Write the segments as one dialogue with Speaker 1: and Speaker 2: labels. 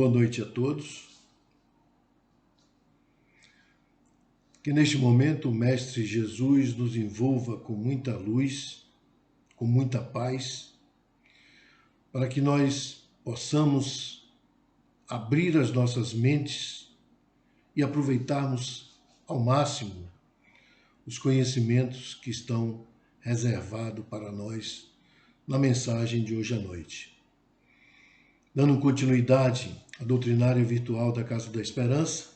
Speaker 1: Boa noite a todos. Que neste momento o Mestre Jesus nos envolva com muita luz, com muita paz, para que nós possamos abrir as nossas mentes e aproveitarmos ao máximo os conhecimentos que estão reservados para nós na mensagem de hoje à noite. Dando continuidade à doutrinária virtual da Casa da Esperança,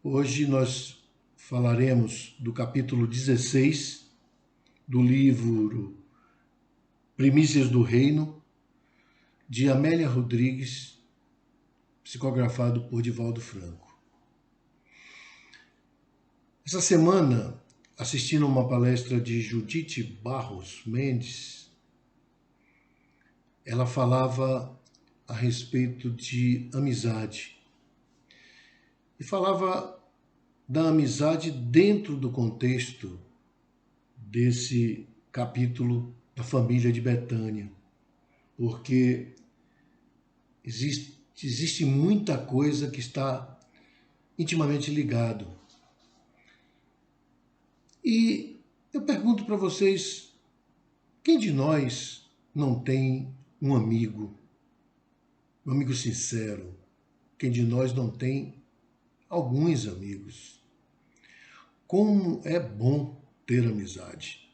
Speaker 1: hoje nós falaremos do capítulo 16 do livro Primícias do Reino, de Amélia Rodrigues, psicografado por Divaldo Franco. Essa semana, assistindo a uma palestra de Judite Barros Mendes, ela falava a respeito de amizade. E falava da amizade dentro do contexto desse capítulo da família de Betânia, porque existe muita coisa que está intimamente ligado. E eu pergunto para vocês, quem de nós não tem um amigo sincero? Quem de nós não tem alguns amigos? Como é bom ter amizade.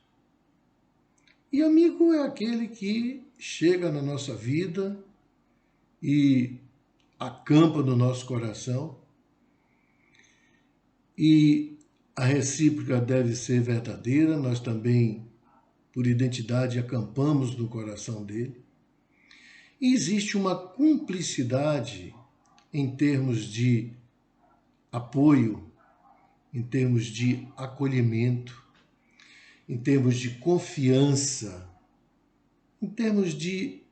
Speaker 1: E amigo é aquele que chega na nossa vida e acampa no nosso coração, e a recíproca deve ser verdadeira. Nós também, por identidade, acampamos no coração dele. E existe uma cumplicidade em termos de apoio, em termos de acolhimento, em termos de confiança, em termos de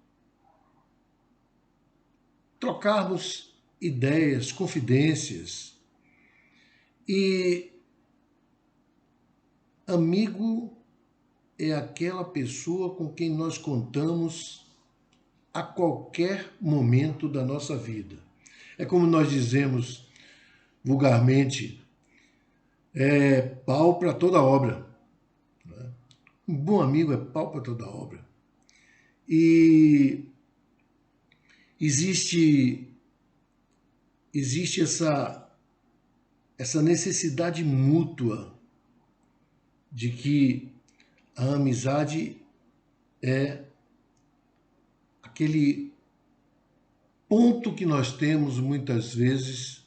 Speaker 1: trocarmos ideias, confidências. E amigo é aquela pessoa com quem nós contamos a qualquer momento da nossa vida. É como nós dizemos vulgarmente, é pau para toda obra. Um bom amigo é pau para toda obra. E existe essa necessidade mútua de que a amizade é aquele ponto que nós temos muitas vezes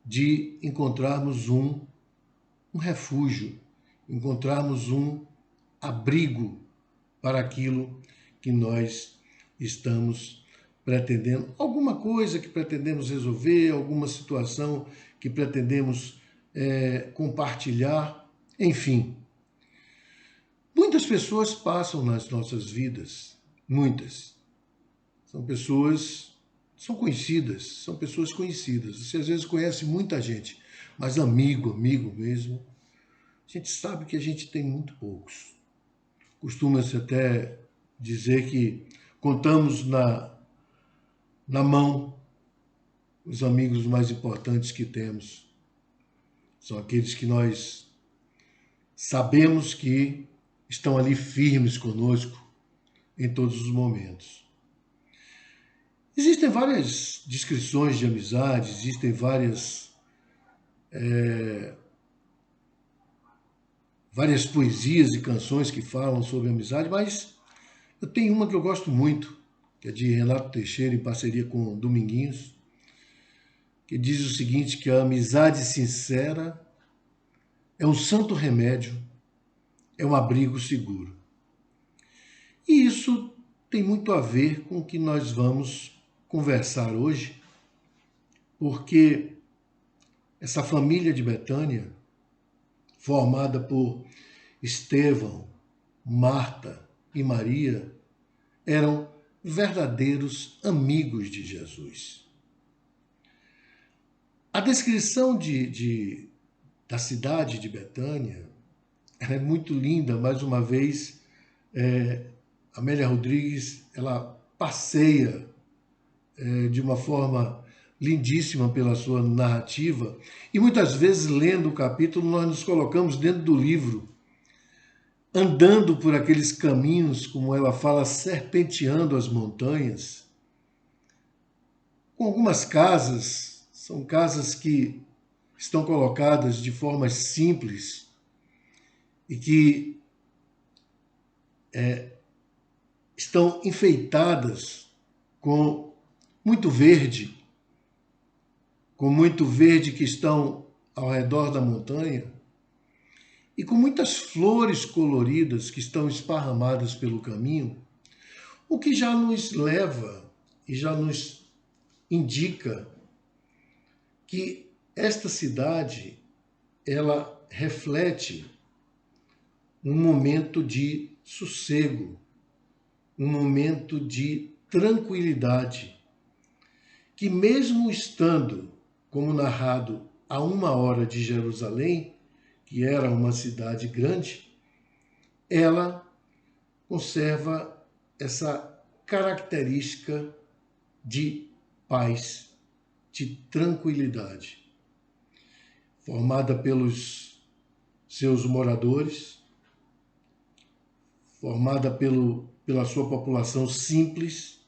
Speaker 1: de encontrarmos um refúgio, encontrarmos um abrigo para aquilo que nós estamos pretendendo, alguma coisa que pretendemos resolver, alguma situação que pretendemos compartilhar, enfim. Muitas pessoas passam nas nossas vidas, muitas. São conhecidas, são pessoas conhecidas. Você às vezes conhece muita gente, mas amigo mesmo, a gente sabe que a gente tem muito poucos. Costuma-se até dizer que contamos na mão os amigos mais importantes que temos. São aqueles que nós sabemos que estão ali firmes conosco em todos os momentos. Existem várias descrições de amizade, existem várias poesias e canções que falam sobre amizade, mas eu tenho uma que eu gosto muito, que é de Renato Teixeira, em parceria com Dominguinhos, que diz o seguinte, que a amizade sincera é um santo remédio, é um abrigo seguro. E isso tem muito a ver com o que nós vamos conversar hoje, porque essa família de Betânia, formada por Estevão, Marta e Maria, eram verdadeiros amigos de Jesus. A descrição da cidade de Betânia é muito linda. Mais uma vez, Amélia Rodrigues ela passeia de uma forma lindíssima pela sua narrativa, e muitas vezes, lendo o capítulo, nós nos colocamos dentro do livro, andando por aqueles caminhos, como ela fala, serpenteando as montanhas, com algumas casas, são casas que estão colocadas de forma simples e que estão enfeitadas com muito verde, que estão ao redor da montanha, e com muitas flores coloridas que estão esparramadas pelo caminho, o que já nos leva e já nos indica que esta cidade, ela reflete um momento de sossego, um momento de tranquilidade, que mesmo estando, como narrado, a 1 hora de Jerusalém, que era uma cidade grande, ela conserva essa característica de paz, de tranquilidade, formada pelos seus moradores, formada pela sua população simples,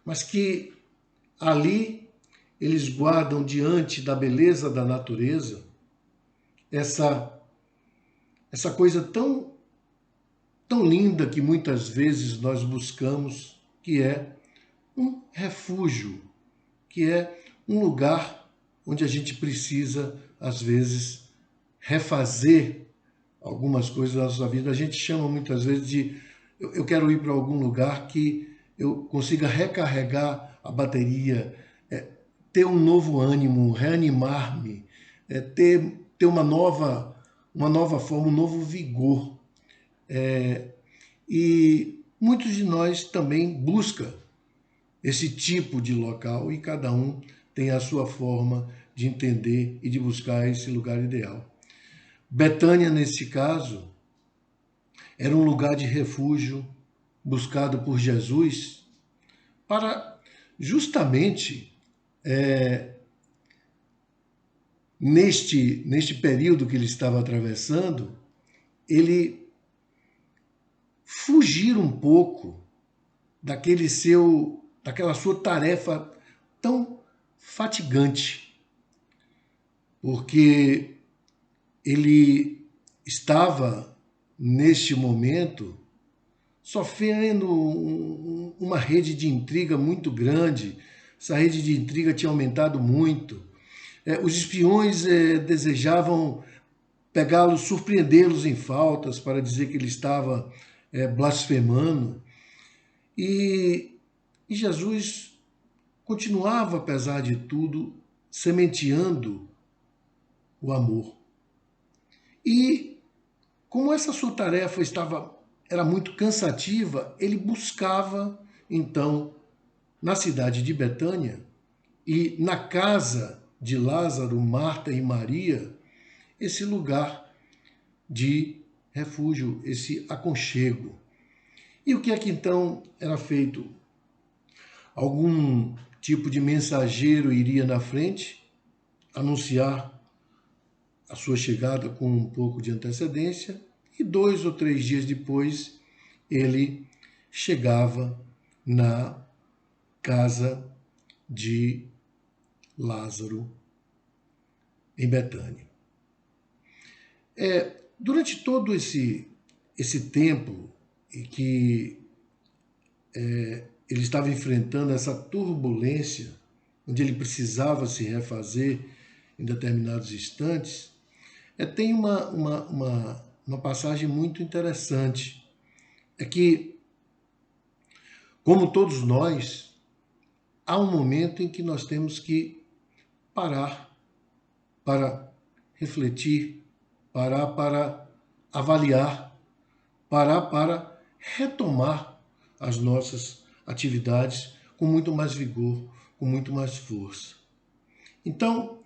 Speaker 1: mas que ali eles guardam diante da beleza da natureza essa coisa tão linda que muitas vezes nós buscamos, que é um refúgio, que é um lugar onde a gente precisa, às vezes, refazer algumas coisas da nossa vida. A gente chama muitas vezes de eu quero ir para algum lugar que eu consiga recarregar a bateria, ter um novo ânimo, reanimar-me, ter uma nova forma, um novo vigor. E muitos de nós também buscam esse tipo de local e cada um tem a sua forma de entender e de buscar esse lugar ideal. Betânia, nesse caso, era um lugar de refúgio buscado por Jesus para justamente neste período que ele estava atravessando, ele fugir um pouco daquela sua tarefa tão fatigante, porque ele estava neste momento sofrendo uma rede de intriga muito grande. Essa rede de intriga tinha aumentado muito. Os espiões desejavam pegá-los, surpreendê-los em faltas para dizer que ele estava blasfemando. E Jesus continuava, apesar de tudo, sementeando o amor. E como essa sua tarefa era muito cansativa, ele buscava, então, na cidade de Betânia e na casa de Lázaro, Marta e Maria, esse lugar de refúgio, esse aconchego. E o que é que então era feito? Algum tipo de mensageiro iria na frente, anunciar a sua chegada com um pouco de antecedência, e 2 ou 3 dias depois ele chegava na casa de Lázaro, em Betânia. Durante todo esse tempo em que ele estava enfrentando essa turbulência, onde ele precisava se refazer em determinados instantes, tem uma passagem muito interessante. É que, como todos nós, há um momento em que nós temos que parar para refletir, parar para avaliar, parar para retomar as nossas atividades com muito mais vigor, com muito mais força. Então,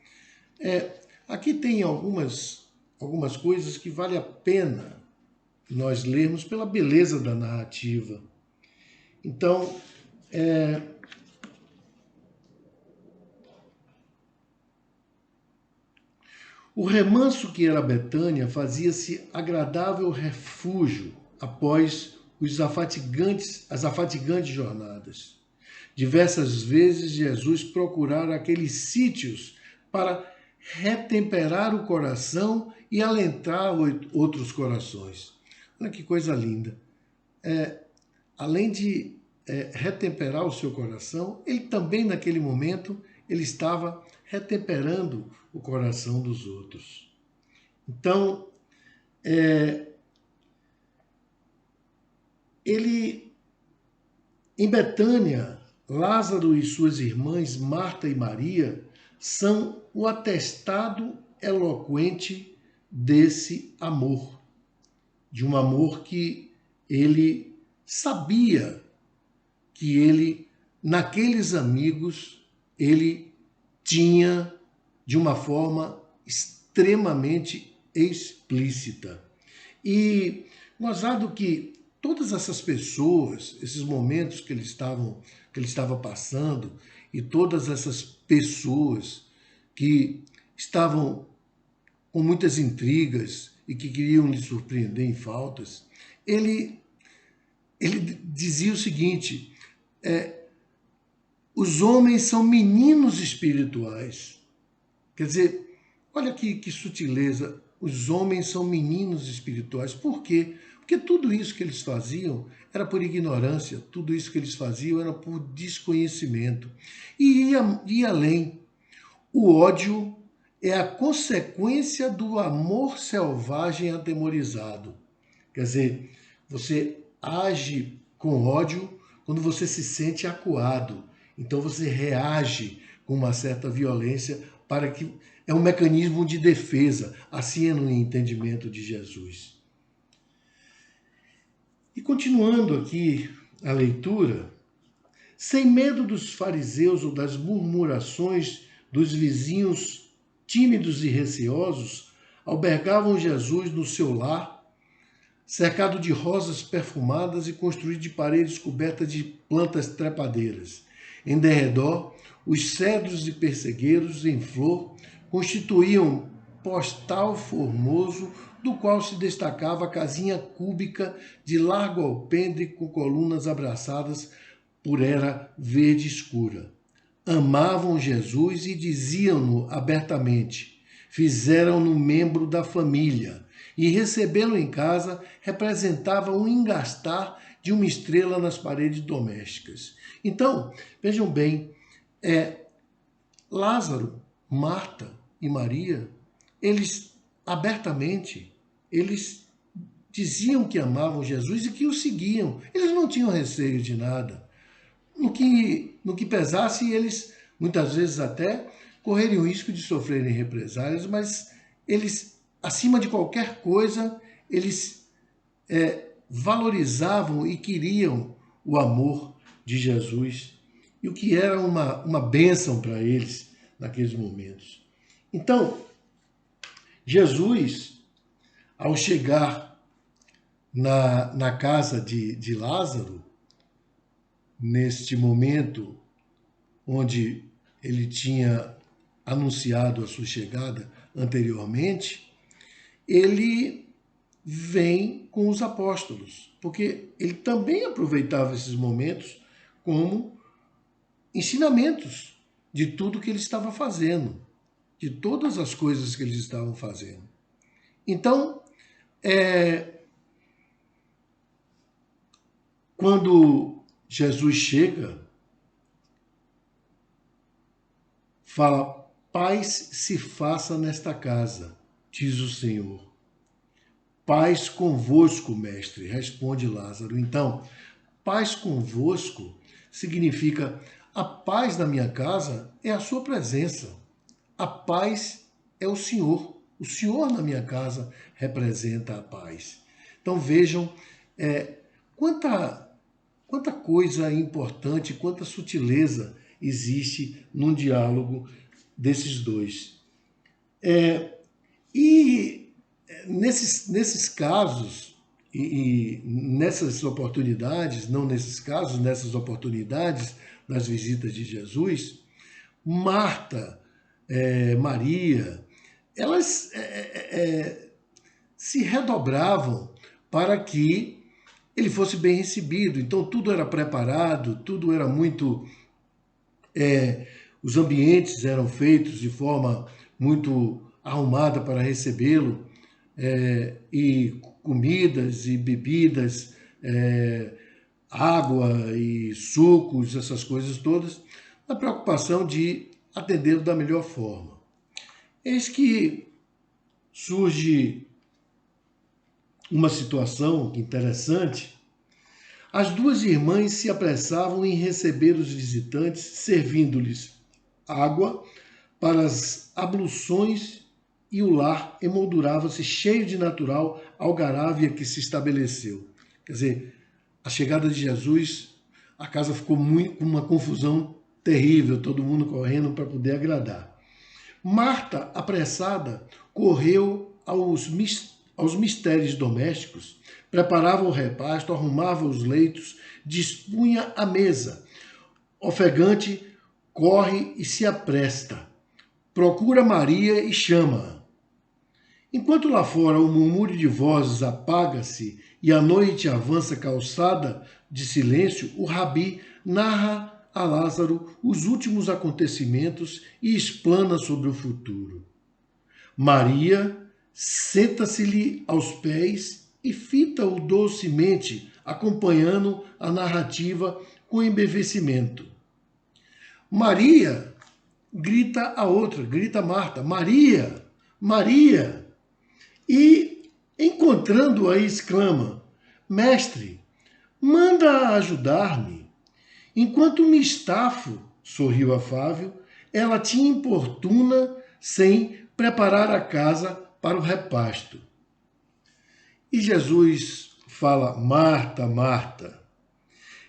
Speaker 1: aqui tem algumas coisas que vale a pena nós lermos pela beleza da narrativa. Então, O remanso que era Betânia fazia-se agradável refúgio após as afatigantes jornadas. Diversas vezes Jesus procurara aqueles sítios para retemperar o coração e alentar outros corações. Olha que coisa linda. Além de retemperar o seu coração, ele também naquele momento ele estava retemperando o coração dos outros. Então, em Betânia, Lázaro e suas irmãs Marta e Maria são o atestado eloquente desse amor, de um amor que ele sabia que ele, naqueles amigos, ele tinha de uma forma extremamente explícita. E gozado que todas essas pessoas, esses momentos que ele estava passando, e todas essas pessoas que estavam com muitas intrigas e que queriam lhe surpreender em faltas, ele dizia o seguinte: os homens são meninos espirituais. Quer dizer, olha que sutileza, os homens são meninos espirituais. Por quê? Porque tudo isso que eles faziam era por ignorância, tudo isso que eles faziam era por desconhecimento. E ia além. O ódio é a consequência do amor selvagem atemorizado. Quer dizer, você age com ódio quando você se sente acuado. Então você reage com uma certa violência para que é um mecanismo de defesa. Assim é no entendimento de Jesus. E continuando aqui a leitura, sem medo dos fariseus ou das murmurações dos vizinhos tímidos e receosos, albergavam Jesus no seu lar, cercado de rosas perfumadas e construído de paredes cobertas de plantas trepadeiras. Em derredor, os cedros e persegueiros em flor constituíam postal formoso, do qual se destacava a casinha cúbica de largo alpendre com colunas abraçadas por era verde escura. Amavam Jesus e diziam-no abertamente. Fizeram-no membro da família, e recebê-lo em casa representava um engastar de uma estrela nas paredes domésticas. Então, vejam bem, Lázaro, Marta e Maria, eles abertamente, eles diziam que amavam Jesus e que o seguiam. Eles não tinham receio de nada. No que pesasse, eles muitas vezes até correriam o risco de sofrerem represálias, mas eles, acima de qualquer coisa, eles valorizavam e queriam o amor de Jesus, e o que era uma bênção para eles naqueles momentos. Então, Jesus, ao chegar na casa de Lázaro, neste momento onde ele tinha anunciado a sua chegada anteriormente, ele vem com os apóstolos, porque ele também aproveitava esses momentos como ensinamentos de tudo que ele estava fazendo, de todas as coisas que eles estavam fazendo. Então, quando Jesus chega, fala: paz se faça nesta casa, diz o Senhor. Paz convosco, mestre, responde Lázaro. Então, paz convosco significa a paz na minha casa é a sua presença. A paz é o Senhor. O Senhor na minha casa representa a paz. Então vejam quanta coisa importante, quanta sutileza existe num diálogo desses dois. E nesses casos e nessas oportunidades, não nesses casos, nessas oportunidades das visitas de Jesus, Marta, Maria, elas se redobravam para que ele fosse bem recebido. Então tudo era preparado, tudo era muito... os ambientes eram feitos de forma muito arrumada para recebê-lo, e comidas e bebidas, água e sucos, essas coisas todas, na preocupação de atendê-lo da melhor forma. Eis que surge uma situação interessante. As duas irmãs se apressavam em receber os visitantes, servindo-lhes água para as abluções, e o lar emoldurava-se cheio de natural algarávia que se estabeleceu. Quer dizer, a chegada de Jesus, a casa ficou com uma confusão terrível, todo mundo correndo para poder agradar. Marta, apressada, correu aos mistérios domésticos, preparava o repasto, arrumava os leitos, dispunha a mesa. Ofegante, corre e se apresta. Procura Maria e chama-a. Enquanto lá fora o murmúrio de vozes apaga-se e a noite avança calçada de silêncio, o rabi narra a Lázaro os últimos acontecimentos e explana sobre o futuro. Maria senta-se-lhe aos pés e fita-o docemente, acompanhando a narrativa com embevecimento. Maria, grita a outra, grita Marta, Maria, Maria. E, encontrando-a, exclama, Mestre, manda ajudar-me. Enquanto me estafo, sorriu afável, ela te importuna sem preparar a casa para o repasto. E Jesus fala, Marta, Marta,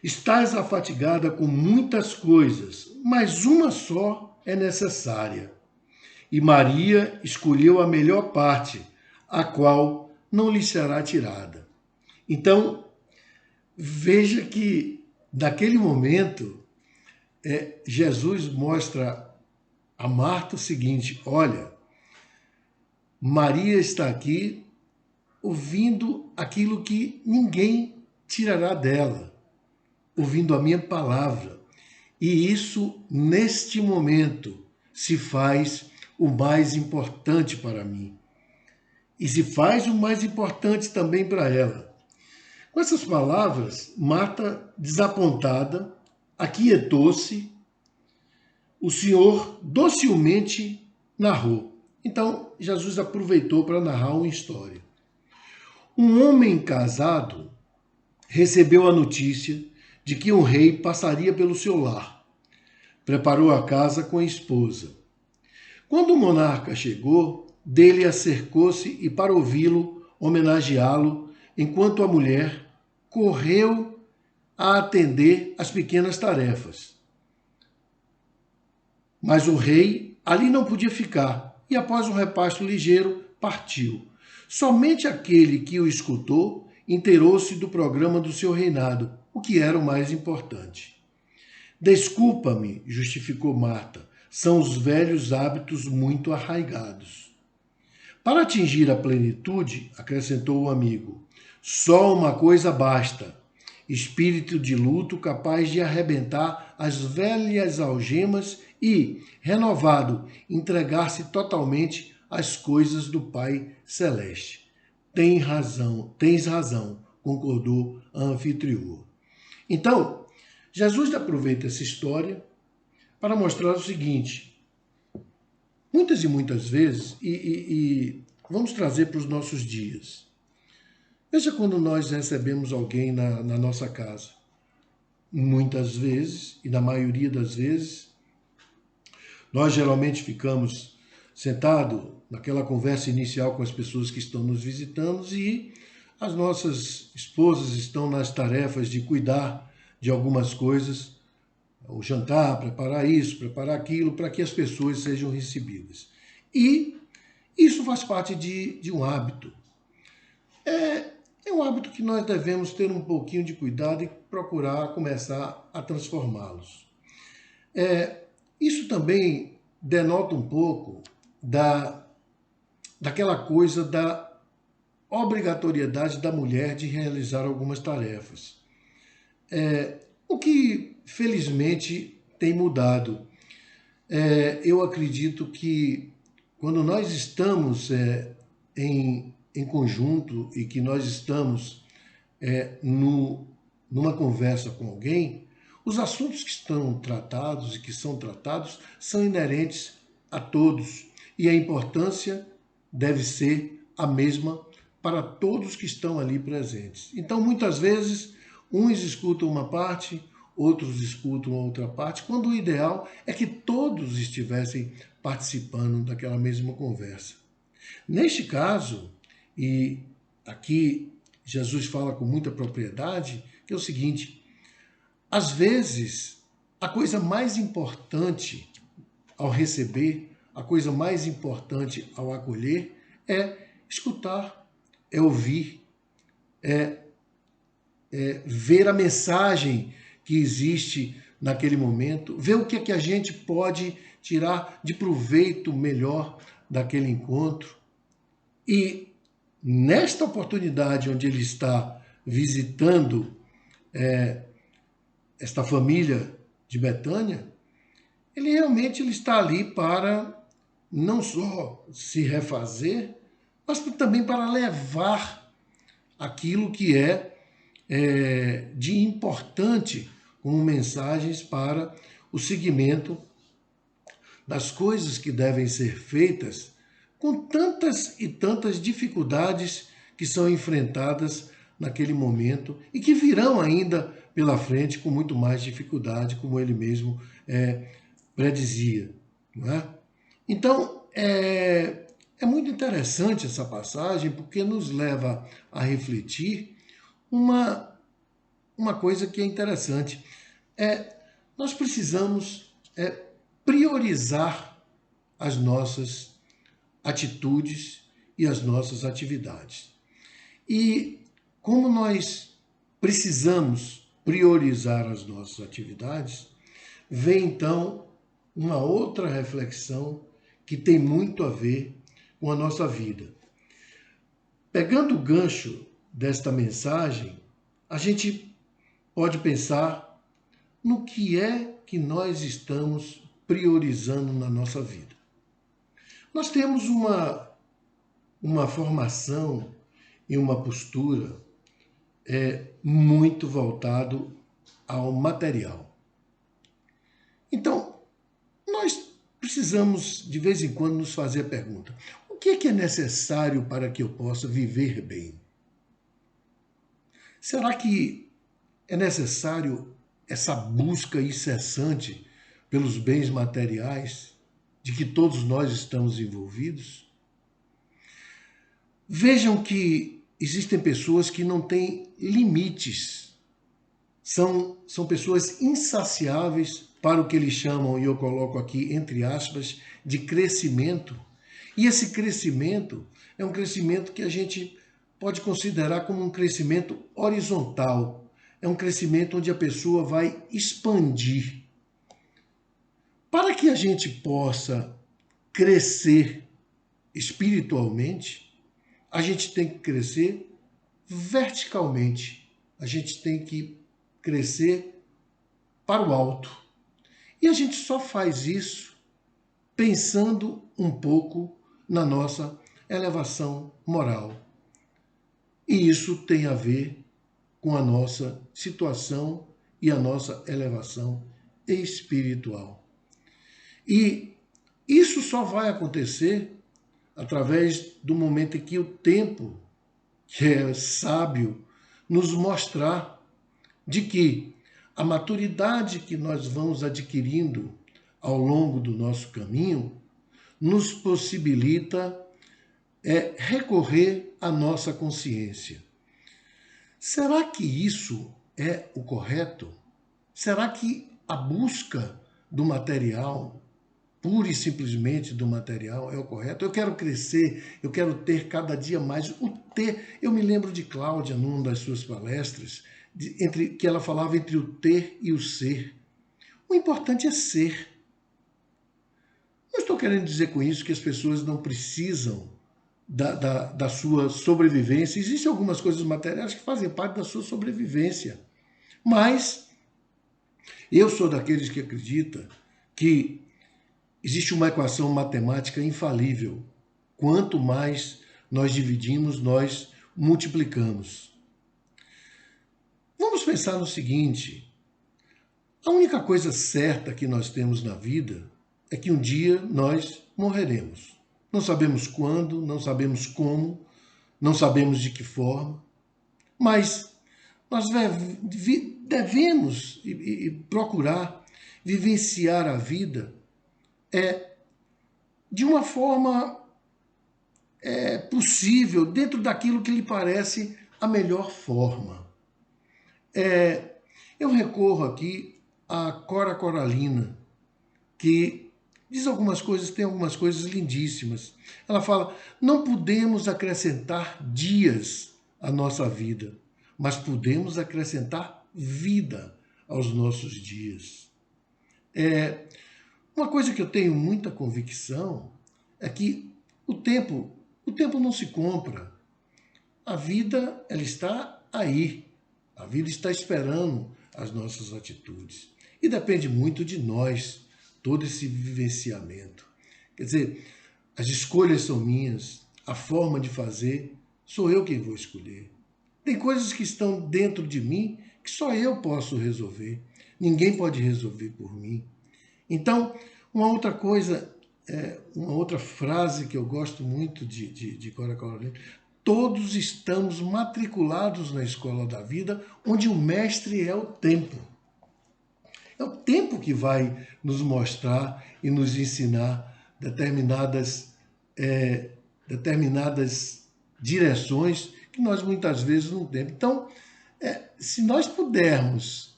Speaker 1: estás afatigada com muitas coisas, mas uma só é necessária. E Maria escolheu a melhor parte, a qual não lhe será tirada. Então, veja que, naquele momento, Jesus mostra a Marta o seguinte, olha, Maria está aqui ouvindo aquilo que ninguém tirará dela, ouvindo a minha palavra. E isso, neste momento, se faz o mais importante para mim. E se faz o mais importante também para ela. Com essas palavras, Marta, desapontada, aquietou-se. O Senhor docilmente narrou. Então, Jesus aproveitou para narrar uma história. Um homem casado recebeu a notícia de que um rei passaria pelo seu lar. Preparou a casa com a esposa. Quando o monarca chegou, dele acercou-se e, para ouvi-lo, homenageá-lo, enquanto a mulher correu a atender às pequenas tarefas. Mas o rei ali não podia ficar e, após um repasto ligeiro, partiu. Somente aquele que o escutou inteirou-se do programa do seu reinado, o que era o mais importante. Desculpa-me, justificou Marta, são os velhos hábitos muito arraigados. Para atingir a plenitude, acrescentou o amigo, só uma coisa basta, espírito de luto capaz de arrebentar as velhas algemas e, renovado, entregar-se totalmente às coisas do Pai Celeste. Tens razão, concordou a anfitriã. Então, Jesus aproveita essa história para mostrar o seguinte, muitas e muitas vezes, e vamos trazer para os nossos dias. Veja quando nós recebemos alguém na nossa casa. Muitas vezes, e na maioria das vezes, nós geralmente ficamos sentados naquela conversa inicial com as pessoas que estão nos visitando e as nossas esposas estão nas tarefas de cuidar de algumas coisas, o jantar, preparar isso, preparar aquilo, para que as pessoas sejam recebidas. E isso faz parte de um hábito. É um hábito que nós devemos ter um pouquinho de cuidado e procurar começar a transformá-los. Isso também denota um pouco da daquela coisa da obrigatoriedade da mulher de realizar algumas tarefas. O que, felizmente, tem mudado. Eu acredito que quando nós estamos em conjunto e que nós estamos numa conversa com alguém, os assuntos que estão tratados e que são tratados são inerentes a todos e a importância deve ser a mesma para todos que estão ali presentes. Então, muitas vezes, uns escutam uma parte, outros escutam outra parte, quando o ideal é que todos estivessem participando daquela mesma conversa. Neste caso, e aqui Jesus fala com muita propriedade, que é o seguinte: às vezes, a coisa mais importante ao receber, a coisa mais importante ao acolher é escutar, é ouvir, ver a mensagem que existe naquele momento, ver o que é que a gente pode tirar de proveito melhor daquele encontro. E nesta oportunidade onde ele está visitando esta família de Betânia, ele está ali para não só se refazer, mas também para levar aquilo que de importante como mensagens para o seguimento das coisas que devem ser feitas com tantas e tantas dificuldades que são enfrentadas naquele momento e que virão ainda pela frente com muito mais dificuldade, como ele mesmo predizia. Não é? Então, é muito interessante essa passagem porque nos leva a refletir uma coisa que é interessante. Nós precisamos priorizar as nossas atitudes e as nossas atividades. E como nós precisamos priorizar as nossas atividades, vem então uma outra reflexão que tem muito a ver com a nossa vida. Pegando o gancho desta mensagem, a gente pode pensar no que é que nós estamos priorizando na nossa vida. Nós temos uma formação e uma postura muito voltado ao material. Então, nós precisamos, de vez em quando, nos fazer a pergunta: o que é necessário para que eu possa viver bem? Será que é necessário essa busca incessante pelos bens materiais de que todos nós estamos envolvidos? Vejam que existem pessoas que não têm limites. São pessoas insaciáveis para o que eles chamam, e eu coloco aqui entre aspas, de crescimento. E esse crescimento é um crescimento que a gente pode considerar como um crescimento horizontal. É um crescimento onde a pessoa vai expandir. Para que a gente possa crescer espiritualmente, a gente tem que crescer verticalmente. A gente tem que crescer para o alto. E a gente só faz isso pensando um pouco na nossa elevação moral. E isso tem a ver com a nossa situação e a nossa elevação espiritual. E isso só vai acontecer através do momento em que o tempo, que é sábio, nos mostrar de que a maturidade que nós vamos adquirindo ao longo do nosso caminho nos possibilita recorrer à nossa consciência. Será que isso é o correto? Será que a busca do material, pura e simplesmente do material, é o correto? Eu quero crescer, eu quero ter cada dia mais. Eu me lembro de Cláudia, numa das suas palestras, que ela falava entre o ter e o ser. O importante é ser. Não estou querendo dizer com isso que as pessoas não precisam da sua sobrevivência. Existem algumas coisas materiais que fazem parte da sua sobrevivência. Mas eu sou daqueles que acredita que existe uma equação matemática infalível. Quanto mais nós dividimos, nós multiplicamos. Vamos pensar no seguinte: a única coisa certa que nós temos na vida é que um dia nós morreremos. Não sabemos quando, não sabemos como, não sabemos de que forma, mas nós devemos procurar vivenciar a vida de uma forma possível, dentro daquilo que lhe parece a melhor forma. Eu recorro aqui a Cora Coralina, que diz algumas coisas, tem algumas coisas lindíssimas. Ela fala: não podemos acrescentar dias à nossa vida, mas podemos acrescentar vida aos nossos dias. Uma coisa que eu tenho muita convicção é que o tempo não se compra. A vida, ela está aí. A vida está esperando as nossas atitudes. E depende muito de nós, todo esse vivenciamento. Quer dizer, as escolhas são minhas, a forma de fazer, sou eu quem vou escolher. Tem coisas que estão dentro de mim que só eu posso resolver. Ninguém pode resolver por mim. Então, uma outra coisa, uma outra frase que eu gosto muito de Cora Coralina: todos estamos matriculados na escola da vida, onde o mestre é o tempo. É o tempo que vai nos mostrar e nos ensinar determinadas direções que nós muitas vezes não temos. Então, se nós pudermos,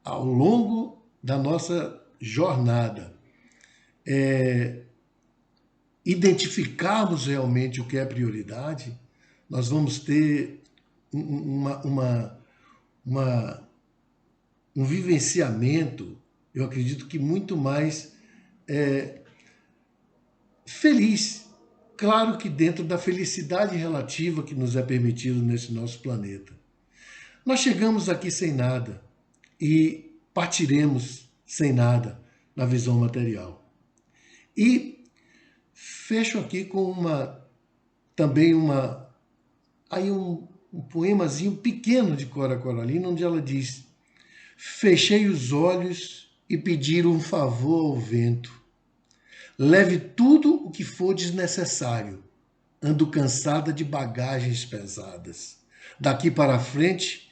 Speaker 1: ao longo da nossa jornada, identificarmos realmente o que é prioridade, nós vamos ter um vivenciamento, eu acredito que muito mais feliz. Claro que dentro da felicidade relativa que nos é permitido nesse nosso planeta. Nós chegamos aqui sem nada e partiremos sem nada na visão material. E fecho aqui com um poemazinho pequeno de Cora Coralina, onde ela diz: fechei os olhos e pedi um favor ao vento. Leve tudo o que for desnecessário. Ando cansada de bagagens pesadas. Daqui para frente,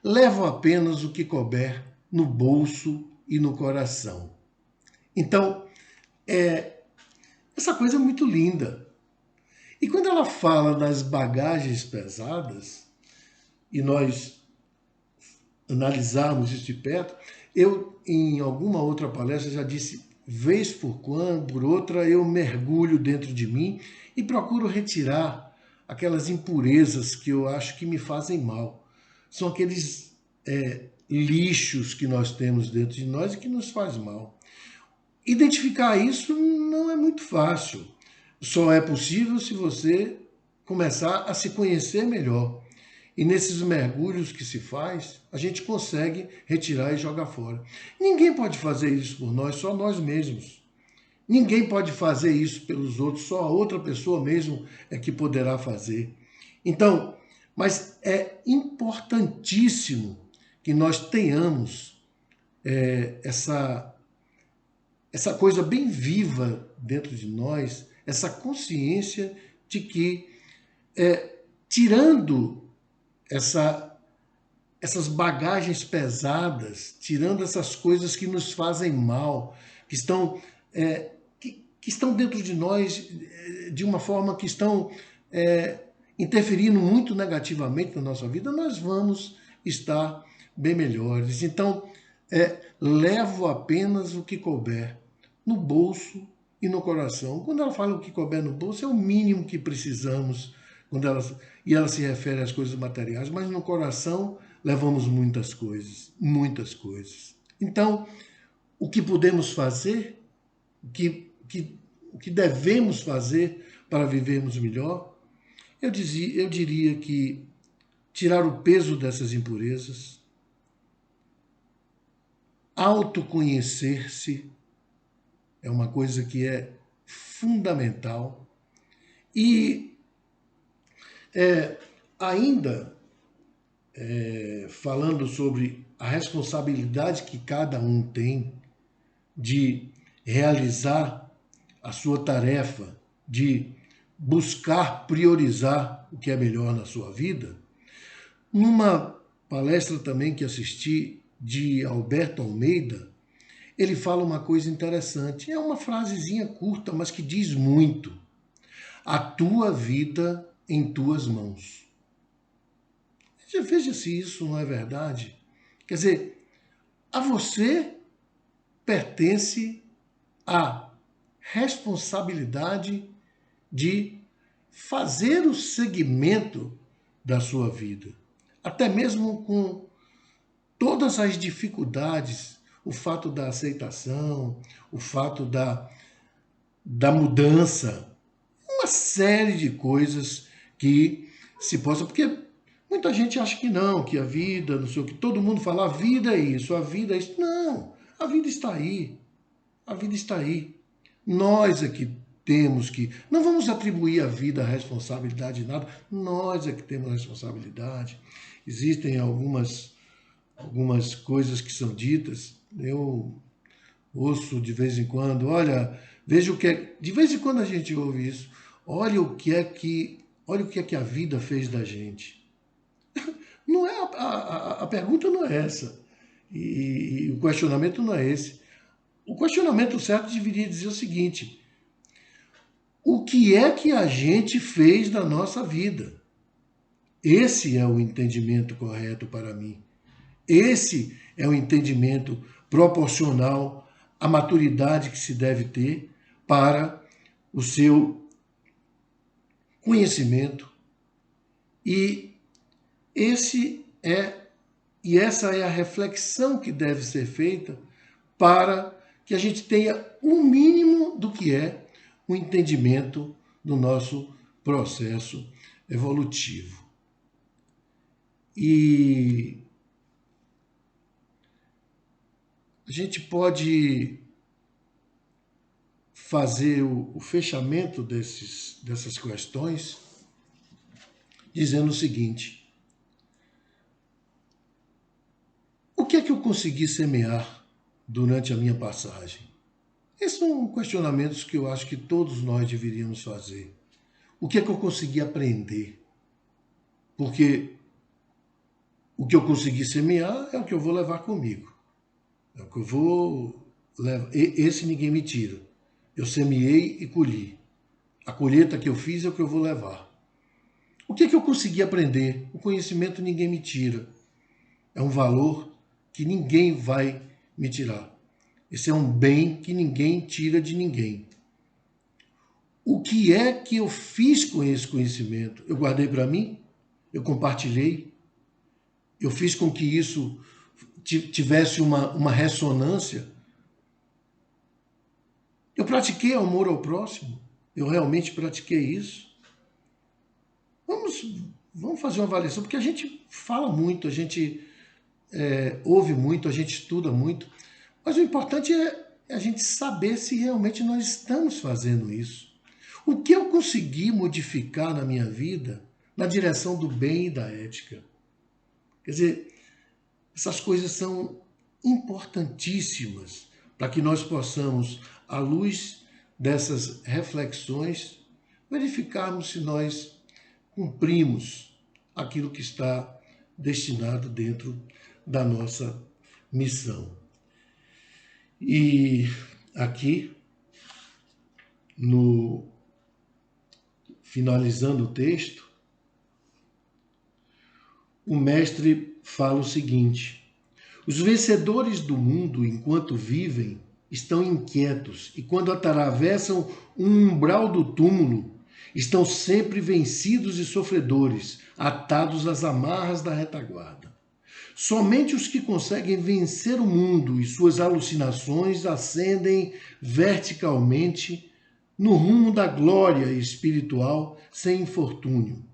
Speaker 1: levo apenas o que couber no bolso e no coração. Então, essa coisa é muito linda. E quando ela fala nas bagagens pesadas, e nós analisarmos isso de perto, eu, em alguma outra palestra, já disse, vez por quando, por outra, eu mergulho dentro de mim e procuro retirar aquelas impurezas que eu acho que me fazem mal. São aqueles lixos que nós temos dentro de nós e que nos faz mal. Identificar isso não é muito fácil. Só é possível se você começar a se conhecer melhor. E nesses mergulhos que se faz, a gente consegue retirar e jogar fora. Ninguém pode fazer isso por nós, só nós mesmos. Ninguém pode fazer isso pelos outros, só a outra pessoa mesmo é que poderá fazer. Então, mas é importantíssimo que nós tenhamos essa coisa bem viva dentro de nós, essa consciência de que, tirando essas bagagens pesadas, tirando essas coisas que nos fazem mal, que estão, que estão dentro de nós de uma forma que estão interferindo muito negativamente na nossa vida, nós vamos estar bem melhores. Então, levo apenas o que couber no bolso e no coração. Quando ela fala o que couber no bolso, é o mínimo que precisamos, e ela se refere às coisas materiais, mas no coração levamos muitas coisas, muitas coisas. Então, o que podemos fazer, o que devemos fazer para vivermos melhor, eu diria que tirar o peso dessas impurezas, autoconhecer-se é uma coisa que é fundamental. E ainda falando sobre a responsabilidade que cada um tem de realizar a sua tarefa, de buscar priorizar o que é melhor na sua vida, numa palestra também que assisti de Alberto Almeida, ele fala uma coisa interessante. É uma frasezinha curta, mas que diz muito. A tua vida em tuas mãos. Veja se isso não é verdade. Quer dizer, a você pertence a responsabilidade de fazer o segmento da sua vida. Até mesmo com todas as dificuldades, o fato da aceitação, o fato da mudança, uma série de coisas que se possa... Porque muita gente acha que não, que a vida, não sei o que, todo mundo fala, a vida é isso, a vida é isso. Não, a vida está aí. A vida está aí. Nós é que temos que... Não vamos atribuir à vida a responsabilidade de nada. Nós é que temos responsabilidade. Existem algumas coisas que são ditas. Eu ouço de vez em quando, olha, veja o que é... De vez em quando a gente ouve isso. Olha o que é que a vida fez da gente. Não é a pergunta não é essa. E o questionamento não é esse. O questionamento certo deveria dizer o seguinte: o que é que a gente fez da nossa vida? Esse é o entendimento correto para mim. Esse é o entendimento proporcional à maturidade que se deve ter para o seu conhecimento. E essa é a reflexão que deve ser feita para que a gente tenha o mínimo do que é o entendimento do nosso processo evolutivo. E a gente pode fazer o fechamento dessas questões dizendo o seguinte: o que é que eu consegui semear durante a minha passagem? Esses são questionamentos que eu acho que todos nós deveríamos fazer. O que é que eu consegui aprender? Porque o que eu consegui semear é o que eu vou levar comigo. É o que eu vou levar. Esse ninguém me tira. Eu semeei e colhi. A colheita que eu fiz é o que eu vou levar. O que é que eu consegui aprender? O conhecimento ninguém me tira. É um valor que ninguém vai me tirar. Esse é um bem que ninguém tira de ninguém. O que é que eu fiz com esse conhecimento? Eu guardei para mim? Eu compartilhei? Eu fiz com que isso tivesse uma ressonância? Eu pratiquei amor ao próximo? Eu realmente pratiquei isso? Vamos fazer uma avaliação, porque a gente fala muito, a gente ouve muito, a gente estuda muito, mas o importante é a gente saber se realmente nós estamos fazendo isso. O que eu consegui modificar na minha vida na direção do bem e da ética? Quer dizer, essas coisas são importantíssimas para que nós possamos, à luz dessas reflexões, verificarmos se nós cumprimos aquilo que está destinado dentro da nossa missão. E aqui, finalizando o texto, o mestre fala o seguinte: os vencedores do mundo, enquanto vivem, estão inquietos, e quando atravessam um umbral do túmulo, estão sempre vencidos e sofredores, atados às amarras da retaguarda. Somente os que conseguem vencer o mundo e suas alucinações ascendem verticalmente no rumo da glória espiritual sem infortúnio.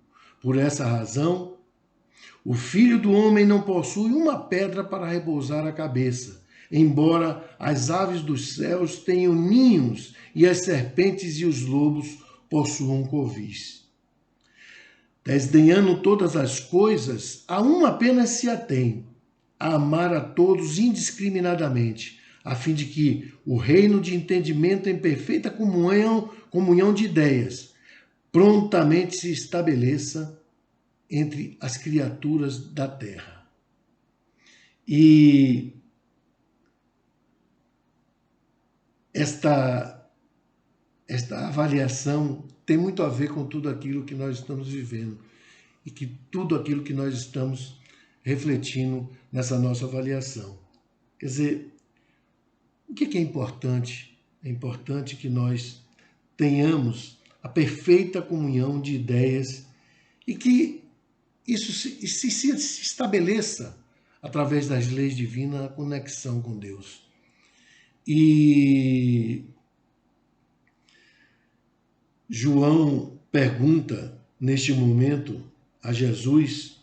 Speaker 1: Por essa razão, o Filho do Homem não possui uma pedra para repousar a cabeça, embora as aves dos céus tenham ninhos e as serpentes e os lobos possuam covis. Desdenhando todas as coisas, a uma apenas se atém, a amar a todos indiscriminadamente, a fim de que o reino de entendimento em perfeita comunhão de ideias prontamente se estabeleça entre as criaturas da terra. E esta avaliação tem muito a ver com tudo aquilo que nós estamos vivendo e que tudo aquilo que nós estamos refletindo nessa nossa avaliação. Quer dizer, o que é importante? É importante que nós tenhamos a perfeita comunhão de ideias e que isso se estabeleça através das leis divinas, a conexão com Deus. E João pergunta neste momento a Jesus: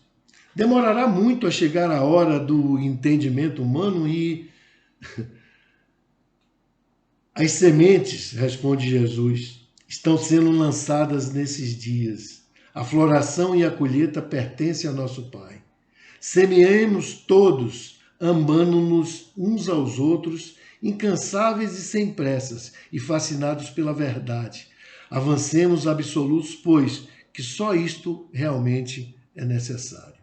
Speaker 1: demorará muito a chegar a hora do entendimento humano? E as sementes, responde Jesus, estão sendo lançadas nesses dias. A floração e a colheita pertencem a nosso Pai. Semeemos todos, amando-nos uns aos outros, incansáveis e sem pressas, e fascinados pela verdade. Avancemos absolutos, pois que só isto realmente é necessário.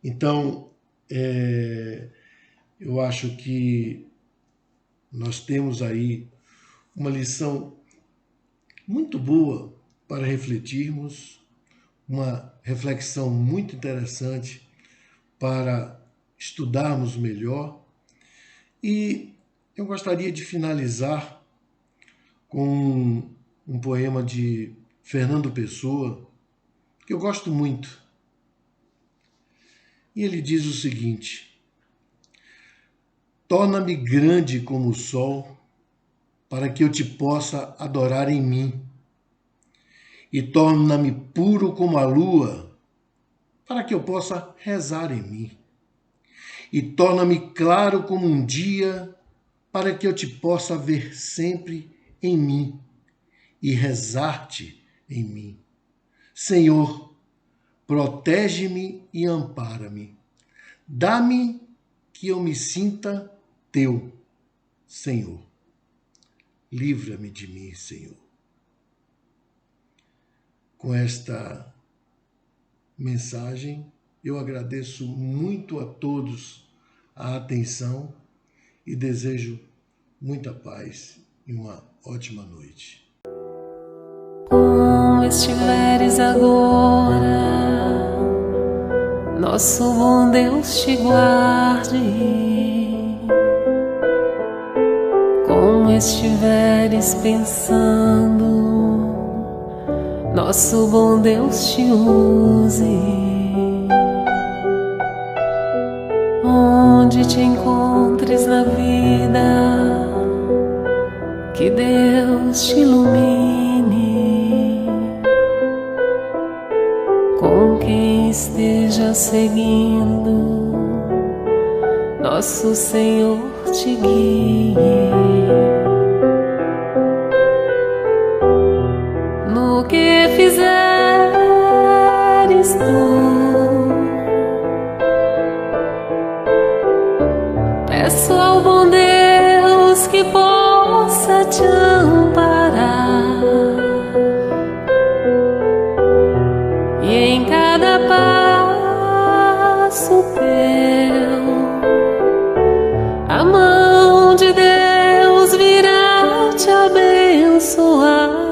Speaker 1: Então, eu acho que nós temos aí uma lição muito boa para refletirmos, uma reflexão muito interessante para estudarmos melhor. E eu gostaria de finalizar com um poema de Fernando Pessoa, que eu gosto muito. E ele diz o seguinte: torna-me grande como o sol, para que eu te possa adorar em mim. E torna-me puro como a lua, para que eu possa rezar em mim. E torna-me claro como um dia, para que eu te possa ver sempre em mim e rezar-te em mim. Senhor, protege-me e ampara-me. Dá-me que eu me sinta teu, Senhor. Livra-me de mim, Senhor. Com esta mensagem, eu agradeço muito a todos a atenção e desejo muita paz e uma ótima noite.
Speaker 2: Como estiveres agora, nosso bom Deus te guarde. Como estiveres pensando, nosso bom Deus te use. Onde te encontres na vida, que Deus te ilumine. Com quem esteja seguindo, nosso Senhor te guie. No que fizeres tu, peço ao bom Deus que possa te amparar, e em cada passo teu a mão de Deus virá te abençoar.